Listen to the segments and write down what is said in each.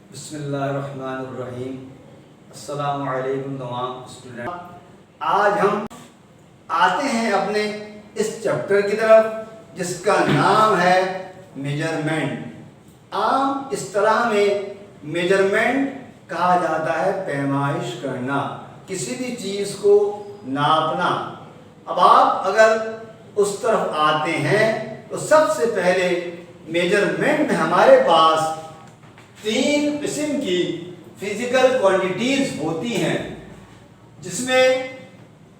बिस्मिल्लाहिर्रहमानिर्रहीम। अस्सलामु अलैकुम तमाम स्टूडेंट। आज हम आते हैं अपने इस चैप्टर की तरफ जिसका नाम है मेजरमेंट। आम इस्तिलाह में मेजरमेंट कहा जाता है पैमाइश करना, किसी भी चीज़ को नापना। अब आप अगर उस तरफ आते हैं तो सबसे पहले मेजरमेंट में हमारे पास तीन किस्म की फिजिकल क्वांटिटीज होती हैं, जिसमें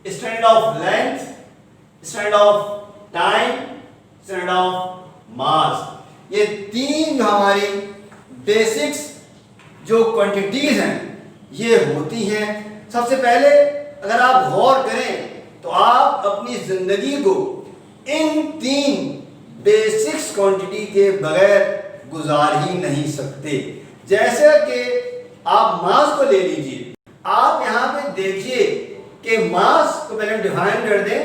standard of length, standard of time, standard of mass. ये तीन हमारी बेसिक्स जो क्वांटिटीज हैं ये होती हैं। सबसे पहले अगर आप गौर करें तो आप अपनी जिंदगी को इन तीन बेसिक्स क्वांटिटी के बगैर गुजार ही नहीं सकते। जैसे कि आप मास को ले लीजिए, आप यहाँ पे देखिए कि मास को पहले डिफाइन कर दें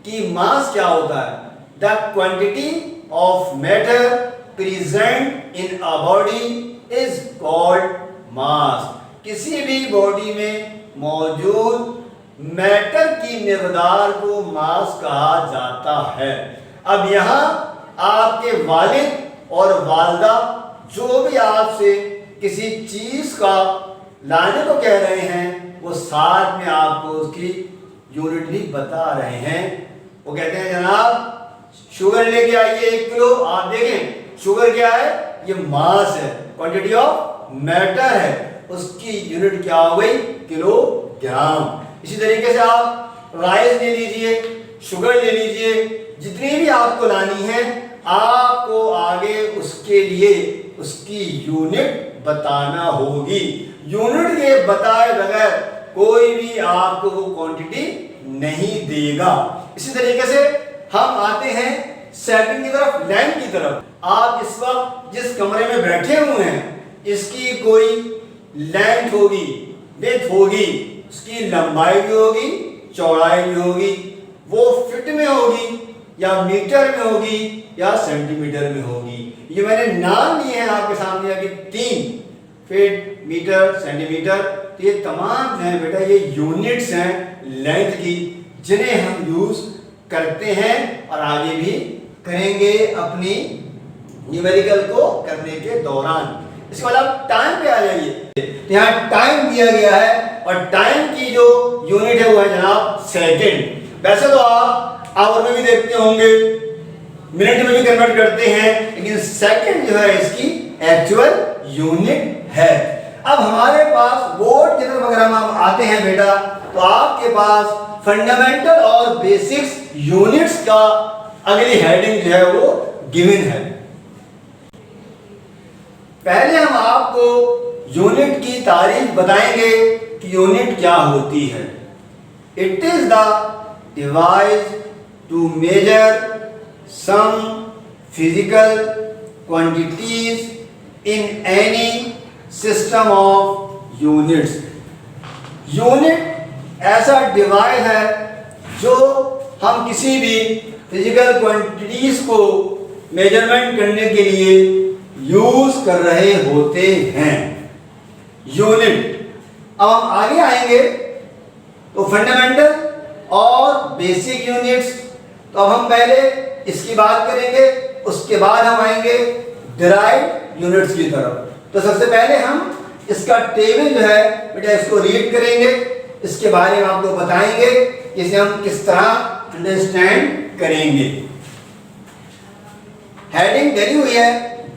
कि मास क्या होता है। The quantity of matter present in a body is called मास। किसी भी बॉडी में मौजूद मैटर की मिकदार को मास कहा जाता है। अब यहाँ आपके वालिद और वालदा जो भी आपसे किसी चीज का लाने को कह रहे हैं वो साथ में आपको उसकी यूनिट भी बता रहे हैं। वो कहते हैं जनाब शुगर लेके आइए 1 किलो। आप देखें शुगर क्या है, ये मास है, क्वांटिटी ऑफ मैटर है, उसकी यूनिट क्या हो गई, किलोग्राम। इसी तरीके से आप राइस ले लीजिए, शुगर ले लीजिए, जितनी भी आपको लानी है आपको आगे उसके लिए उसकी यूनिट बताना होगी। यूनिट के बताए बगैर कोई भी आपको वो क्वांटिटी नहीं देगा। इसी तरीके से हम आते हैं सेकंड की तरफ, लेंथ की तरफ। आप इस वक्त जिस कमरे में बैठे हुए हैं इसकी कोई लेंथ होगी, विड्थ होगी, उसकी लंबाई भी होगी, चौड़ाई भी होगी। वो फीट में होगी या मीटर में होगी या सेंटीमीटर में होगी। ये मैंने नाम लिए हैं आपके सामने अभी 3, फीट, मीटर, सेंटीमीटर। तो ये तमाम जो है बेटा ये यूनिट्स हैं लेंथ की, जिन्हें हम यूज करते हैं और आगे भी करेंगे अपनी न्यूमेरिकल को करने के दौरान। इसके बाद आप टाइम पे आ जाइए। यहाँ टाइम दिया गया है और टाइम की जो यूनिट है वो है जनाब सेकेंड। वैसे तो आप आवर में भी देखते होंगे, मिनट में भी कन्वर्ट करते हैं, लेकिन सेकंड जो है इसकी एक्चुअल यूनिट है। अब हमारे पास बोर्ड की तरफ अगर हम आते हैं बेटा तो आपके पास फंडामेंटल और बेसिक्स यूनिट्स का अगली हेडिंग जो है वो गिवन है। पहले हम आपको यूनिट की तारीफ बताएंगे कि यूनिट क्या होती है। It is the device to measure some physical quantities in any system of units। Unit ऐसा डिवाइस है जो हम किसी भी फिजिकल क्वांटिटीज को मेजरमेंट करने के लिए यूज कर रहे होते हैं। यूनिट। अब हम आगे आएंगे तो फंडामेंटल और बेसिक यूनिट्स। तो अब हम पहले इसकी बात करेंगे, उसके बाद हम आएंगे डिराइव्ड यूनिट्स की तरफ। तो सबसे पहले हम इसका टेबल जो है बेटा इसको रीड करेंगे, इसके बारे में आपको बताएंगे, इसे हम किस तरह अंडरस्टैंड करेंगे। हेडिंग डली हुई है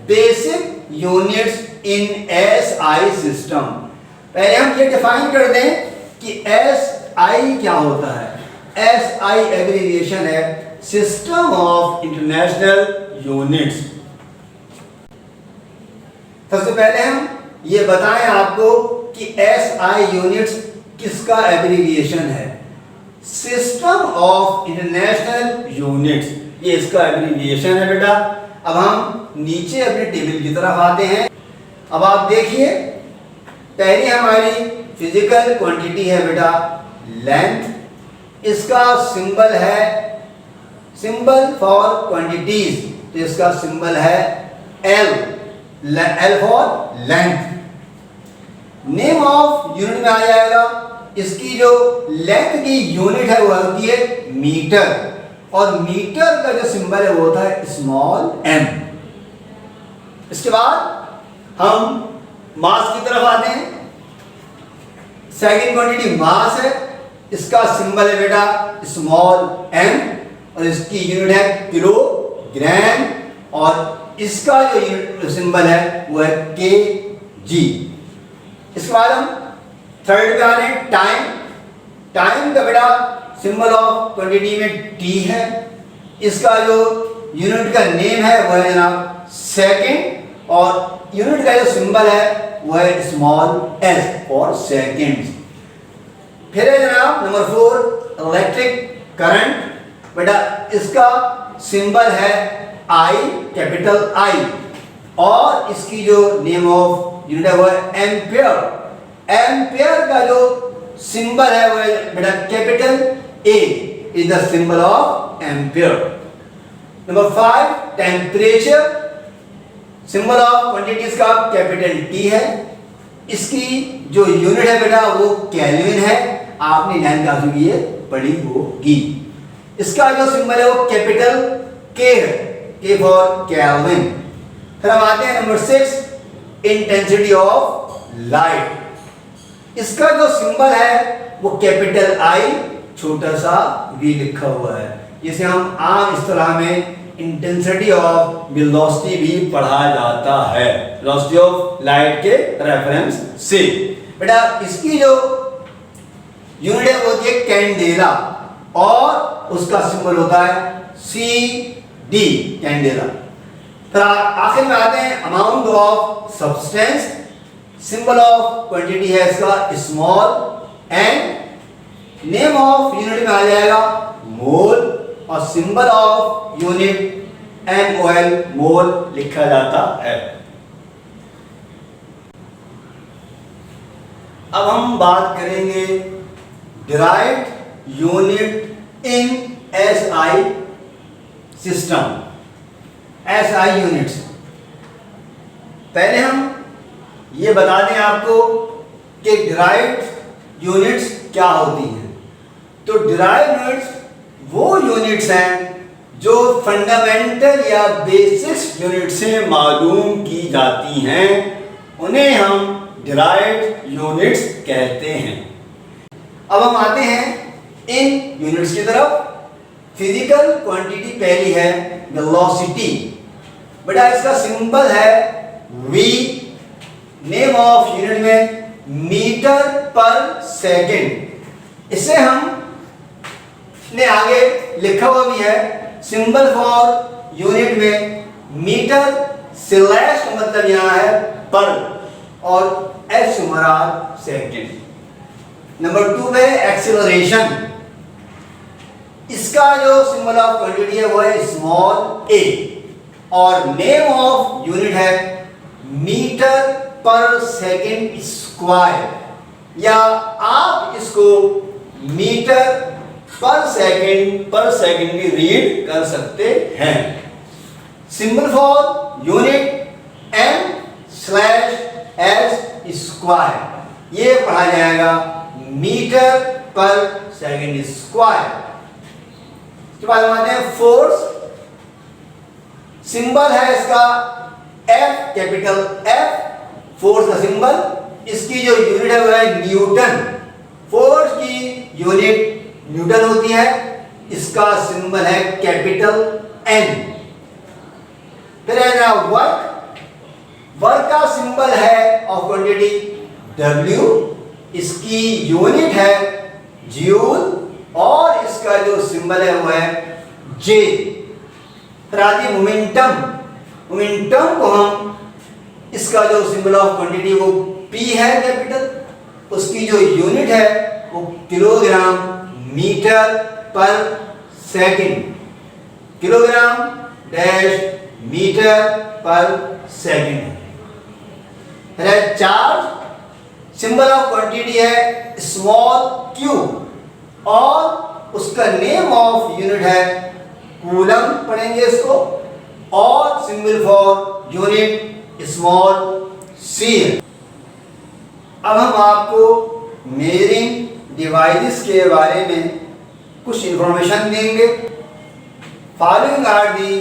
basic units in SI system. पहले हम ये डिफाइन कर दें कि एसआई क्या होता है। एसआई एब्रिविएशन है सिस्टम ऑफ इंटरनेशनल यूनिट्स। सबसे पहले हम ये बताएं आपको कि एसआई यूनिट्स किसका एब्रिविएशन है। सिस्टम ऑफ इंटरनेशनल यूनिट्स, ये इसका एब्रिविएशन है बेटा। अब हम नीचे अपने टेबल की तरफ आते हैं। अब आप देखिए पहली हमारी फिजिकल क्वांटिटी है बेटा लेंथ। इसका सिंबल है, सिंबल फॉर क्वांटिटीज, तो इसका सिंबल है L, L for length. Name of unit में आ जाएगा। इसकी जो लेंथ की यूनिट है वो होती है मीटर, और मीटर का जो सिंबल है वो होता है स्मॉल m। इसके बाद हम मास की तरफ आते हैं। सेकंड क्वांटिटी मास है, इसका सिंबल है बेटा स्मॉल m, और इसकी यूनिट है किलोग्राम, और इसका जो यूनिट सिंबल है वो है kg। इसके बाद हम थर्ड पे आ रहे हैं टाइम। टाइम का बेटा सिंबल ऑफ क्वांटिटी में t है, इसका जो यूनिट का नेम है वो है जनाब सेकंड, और यूनिट का जो सिंबल है वो है स्मॉल s फॉर सेकंड्स। फिर है जनाब नंबर 4 इलेक्ट्रिक करंट। बेटा इसका सिंबल है I, कैपिटल I, और इसकी जो नेम ऑफ यूनिट है वो है एम्पियर। एम्पियर का जो सिंबल है वो है बेटा capital A is the symbol of ampere. Number 5 temperature. Symbol of quantities का कैपिटल T है, इसकी जो यूनिट है बेटा वो केल्विन है, आपने 9th क्लास में ये पढ़ी होगी। इसका जो सिंबल है वो कैपिटल K है, K फॉर केल्विन। फिर हम आते हैं नंबर 6 इंटेंसिटी ऑफ लाइट। इसका जो सिंबल है वो कैपिटल I, छोटा सा v लिखा हुआ है, जिसे हम आम इस्तेलाह में इंटेंसिटी ऑफ वेलोसिटी भी पढ़ा जाता है, वेलोसिटी ऑफ लाइट के रेफरेंस से। बेटा इसकी जो यूनिट है वो होती है कैंडेला, और उसका सिंबल होता है CD, कैंडेला। फिर आखिर में आते हैं amount of substance. Symbol of quantity है इसका small n, name of unit में आ जाएगा मोल, और सिंबल ऑफ यूनिट MOL, मोल लिखा जाता है। अब हम बात करेंगे derived unit in SI system, SI units. पहले हम ये बता दें आपको कि डिराइव्ड यूनिट्स क्या होती हैं। तो डिराइव्ड यूनिट्स वो यूनिट्स हैं जो फंडामेंटल या बेसिक यूनिट से मालूम की जाती हैं, उन्हें हम डिराइव्ड यूनिट्स कहते हैं। अब हम आते हैं इन यूनिट्स की तरफ। फिजिकल क्वांटिटी पहली है वेलोसिटी। बेटा इसका सिंबल है v, नेम ऑफ यूनिट में मीटर पर सेकंड। इसे हम ने आगे लिखा हुआ भी है, सिंबल फॉर यूनिट में मीटर, स्लैश का मतलब यहां है पर, और s मुराद सेकंड। नंबर 2 है एक्सीलरेशन। इसका जो सिंबल ऑफ क्वांटिटी है वो है स्मॉल a, और नेम ऑफ यूनिट है मीटर पर सेकंड स्क्वायर, या आप इसको मीटर पर सेकंड भी रीड कर सकते हैं। Symbol for unit m/s square, ये पढ़ा जाएगा मीटर पर सेकंड स्क्वायर। इसके बाद हम आते हैं फोर्स। सिंबल है इसका F, कैपिटल F, फोर्स का सिंबल। इसकी जो यूनिट है वो है न्यूटन। फोर्स की यूनिट न्यूटन होती है, इसका सिंबल है कैपिटल N। फिर है ना वर्क। वर्क का सिंबल है ऑफ क्वांटिटी W, इसकी यूनिट है जूल, और इसका जो सिंबल है वो है J। फिर आती मोमेंटम। मोमेंटम को हम, इसका जो सिंबल ऑफ क्वांटिटी वो P है कैपिटल, उसकी जो यूनिट है वो किलोग्राम मीटर पर सेकंड, किलोग्राम डैश मीटर पर सेकंड है। चार्ज। सिंबल ऑफ क्वांटिटी है स्मॉल q, और उसका नेम ऑफ यूनिट है कूलम, पढ़ेंगे इसको, और symbol for unit small c है। अब हम आपको मेजरिंग डिवाइसेस के बारे में कुछ इंफॉर्मेशन देंगे। Following are the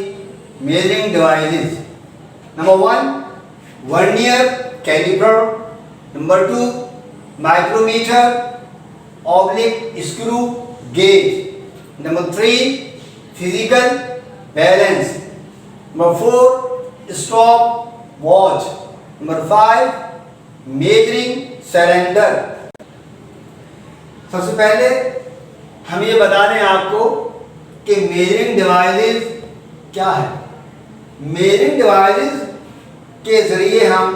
measuring devices. Number 1 vernier calliper, number 2 micrometer oblique screw gauge, number 3 physical balance, number 4 stop watch, number 5 measuring cylinder. सबसे पहले हम ये बता दें आपको कि मेजरिंग डिवाइसेस क्या है। मेजरिंग डिवाइसेस के जरिए हम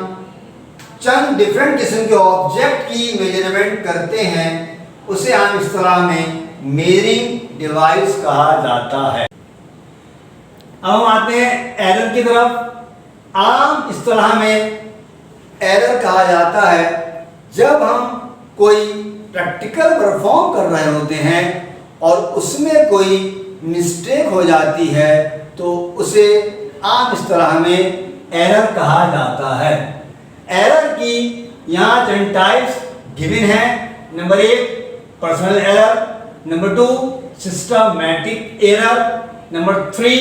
चंद डिफरेंट किस्म के ऑब्जेक्ट की मेजरमेंट करते हैं, उसे हम इस्तेलाह में मेजरिंग डिवाइस कहा जाता है। अब हम आते हैं एरर की तरफ। आम इस्तेलाह में एरर कहा जाता है जब हम कोई प्रैक्टिकल परफॉर्म कर रहे होते हैं और उसमें कोई मिस्टेक हो जाती है तो उसे आम इस्तेलाह में एरर कहा जाता है। एरर की यहाँ चंद टाइप्स गिवन है। Number 1 personal error, number 2 systematic error, number 3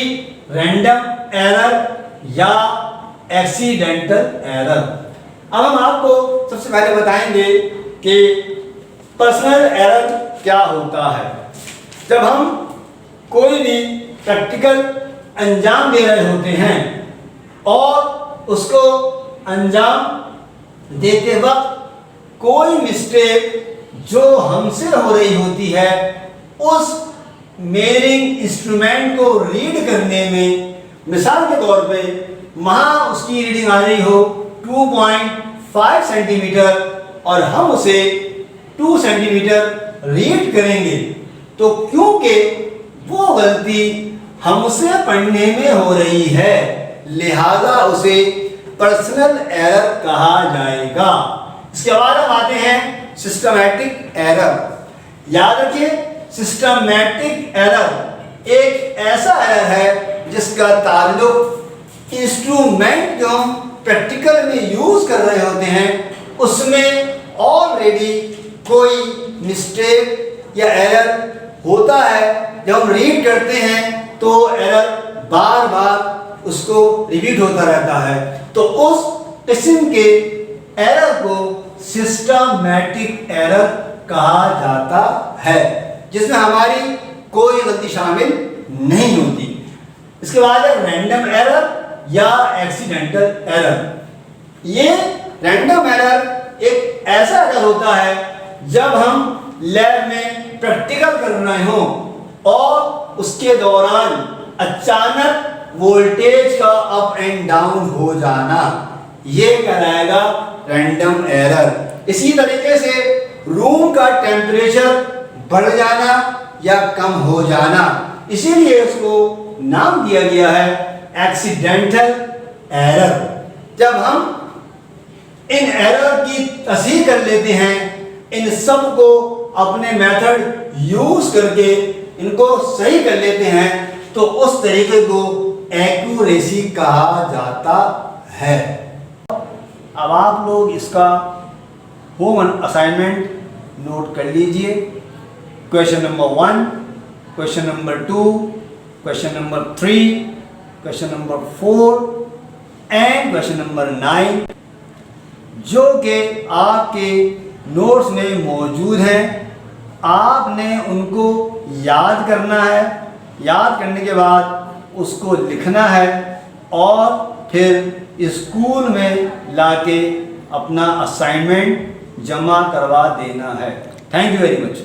random error या एक्सीडेंटल एरर। अब हम आपको सबसे पहले बताएंगे कि पर्सनल एरर क्या होता है। जब हम कोई भी प्रैक्टिकल अंजाम दे रहे होते हैं और उसको अंजाम देते वक्त कोई मिस्टेक जो हमसे हो रही होती है उस मेजरिंग इंस्ट्रूमेंट को रीड करने में, मिसाल के तौर पे वहाँ उसकी रीडिंग आ रही हो 2.5 सेंटीमीटर और हम उसे 2 सेंटीमीटर रीड करेंगे, तो क्योंकि वो गलती हमसे पढ़ने में हो रही है लिहाजा उसे पर्सनल एरर कहा जाएगा। इसके बाद हम आते हैं सिस्टमैटिक एरर। याद रखिए, सिस्टमैटिक एरर एक ऐसा एरर है जिसका ताल्लुक इंस्ट्रूमेंट जो हम प्रैक्टिकल में यूज कर रहे होते हैं उसमें ऑलरेडी कोई मिस्टेक या एरर होता है। जब हम रीड करते हैं तो एरर बार बार उसको रिपीट होता रहता है, तो उस किस्म के एरर को सिस्टमैटिक एरर कहा जाता है जिसमें हमारी कोई गलती शामिल नहीं होती। इसके बाद है रैंडम एरर या एक्सीडेंटल एरर। ये रैंडम एरर एक ऐसा एरर होता है जब हम लैब में प्रैक्टिकल कर रहे हो और उसके दौरान अचानक वोल्टेज का अप एंड डाउन हो जाना, ये कहलाएगा रैंडम एरर। इसी तरीके से रूम का टेम्परेचर बढ़ जाना या कम हो जाना, इसीलिए इसको नाम दिया गया है एक्सीडेंटल एरर। जब हम इन एरर की तस्हीह कर लेते हैं, इन सब को अपने मेथड यूज करके इनको सही कर लेते हैं, तो उस तरीके को एक्यूरेसी कहा जाता है। अब आप लोग इसका होम असाइनमेंट नोट कर लीजिए। Question number 1, question number 2, question number 3, question number 4 and question number 9 जो कि आपके नोट्स में मौजूद हैं। आपने उनको याद करना है, याद करने के बाद उसको लिखना है और फिर स्कूल में लाके अपना असाइनमेंट जमा करवा देना है। Thank you very much.